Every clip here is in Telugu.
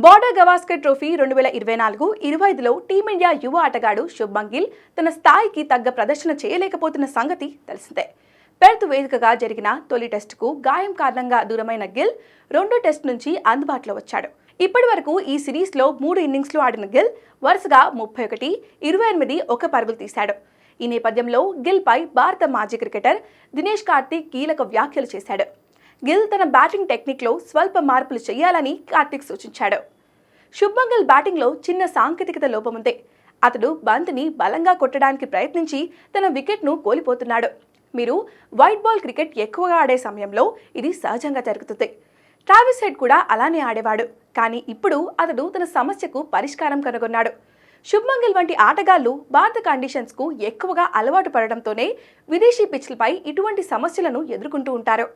బోర్డర్ గవాస్కర్ ట్రోఫీ 2024-25లో టీమిండియా యువ ఆటగాడు శుభ్మన్ గిల్ తన స్థాయికి తగ్గ ప్రదర్శన చేయలేకపోతున్న సంగతి తెలిసిందే. పెర్త్ వేదికగా జరిగిన తొలి టెస్టుకు గాయం కారణంగా దూరమైన గిల్ రెండో టెస్ట్ నుంచి అందుబాటులో వచ్చాడు. ఇప్పటి వరకు ఈ సిరీస్లో 3 ఇన్నింగ్స్లు ఆడిన గిల్ వరుసగా 31, 28 ఒక పరుగులు తీశాడు. ఈ నేపథ్యంలో గిల్ పై భారత మాజీ క్రికెటర్ దినేష్ కార్తీక్ కీలక వ్యాఖ్యలు చేశాడు. గిల్ తన బ్యాటింగ్ టెక్నిక్లో స్వల్ప మార్పులు చేయాలని కార్తీక్ సూచించాడు. శుభ్మన్ గిల్ బ్యాటింగ్లో చిన్న సాంకేతికత లోపముంది. అతడు బంతిని బలంగా కొట్టడానికి ప్రయత్నించి తన వికెట్ను కోల్పోతున్నాడు. మీరు వైట్ బాల్ క్రికెట్ ఎక్కువగా ఆడే సమయంలో ఇది సహజంగా జరుగుతుంది. ట్రావిస్ హెడ్ కూడా అలానే ఆడేవాడు. కానీ ఇప్పుడు అతడు తన సమస్యకు పరిష్కారం కనుగొన్నాడు. శుభ్మన్ గిల్ వంటి ఆటగాళ్లు భారత కండిషన్స్కు ఎక్కువగా అలవాటు పడడంతోనే విదేశీ పిచ్లపై ఇటువంటి సమస్యలను ఎదుర్కొంటూ ఉంటారు.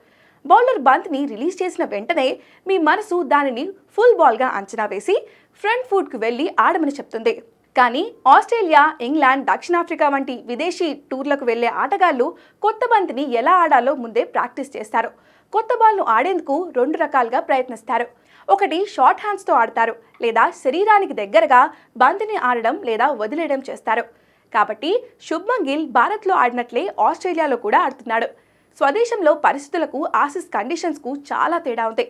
బౌలర్ బంతిని రిలీజ్ చేసిన వెంటనే మీ మనసు దానిని ఫుల్ బాల్గా అంచనా వేసి ఫ్రంట్ ఫుట్కు వెళ్లి ఆడమని చెప్తుంది. కానీ ఆస్ట్రేలియా, ఇంగ్లాండ్, దక్షిణాఫ్రికా వంటి విదేశీ టూర్లకు వెళ్లే ఆటగాళ్లు కొత్త బంతిని ఎలా ఆడాలో ముందే ప్రాక్టీస్ చేస్తారు. కొత్త బాల్ను ఆడేందుకు 2 రకాలుగా ప్రయత్నిస్తారు. ఒకటి షార్ట్ హ్యాండ్స్తో ఆడతారు, లేదా శరీరానికి దగ్గరగా బంతిని ఆడడం లేదా వదిలేయడం చేస్తారు. కాబట్టి శుభ్మన్ గిల్ భారత్లో ఆడినట్లే ఆస్ట్రేలియాలో కూడా ఆడుతున్నాడు. స్వదేశంలో పరిస్థితులకు ఆసీస్ కండిషన్స్కు చాలా తేడా ఉంది.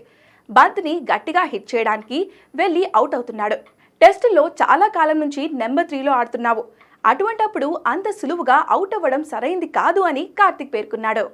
బంతిని గట్టిగా హిట్ చేయడానికి వెళ్లి అవుట్ అవుతున్నాడు. టెస్టుల్లో చాలా కాలం నుంచి నెంబర్ 3లో ఆడుతున్నావు. అటువంటప్పుడు అంత సులువుగా అవుట్ అవ్వడం సరైంది కాదు అని కార్తీక్ పేర్కొన్నాడు.